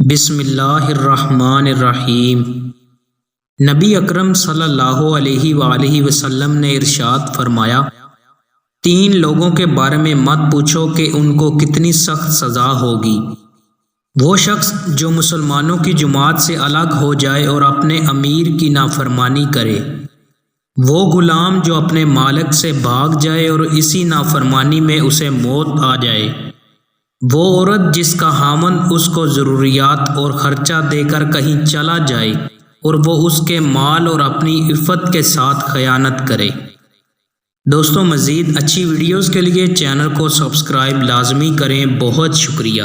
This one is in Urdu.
بسم اللہ الرحمن الرحیم۔ نبی اکرم صلی اللہ علیہ وآلہ وسلم نے ارشاد فرمایا، 3 لوگوں کے بارے میں مت پوچھو کہ ان کو کتنی سخت سزا ہوگی۔ وہ شخص جو مسلمانوں کی جماعت سے الگ ہو جائے اور اپنے امیر کی نافرمانی کرے، وہ غلام جو اپنے مالک سے بھاگ جائے اور اسی نافرمانی میں اسے موت آ جائے، وہ عورت جس کا خاوند اس کو ضروریات اور خرچہ دے کر کہیں چلا جائے اور وہ اس کے مال اور اپنی عفت کے ساتھ خیانت کرے۔ دوستوں، مزید اچھی ویڈیوز کے لیے چینل کو سبسکرائب لازمی کریں۔ بہت شکریہ۔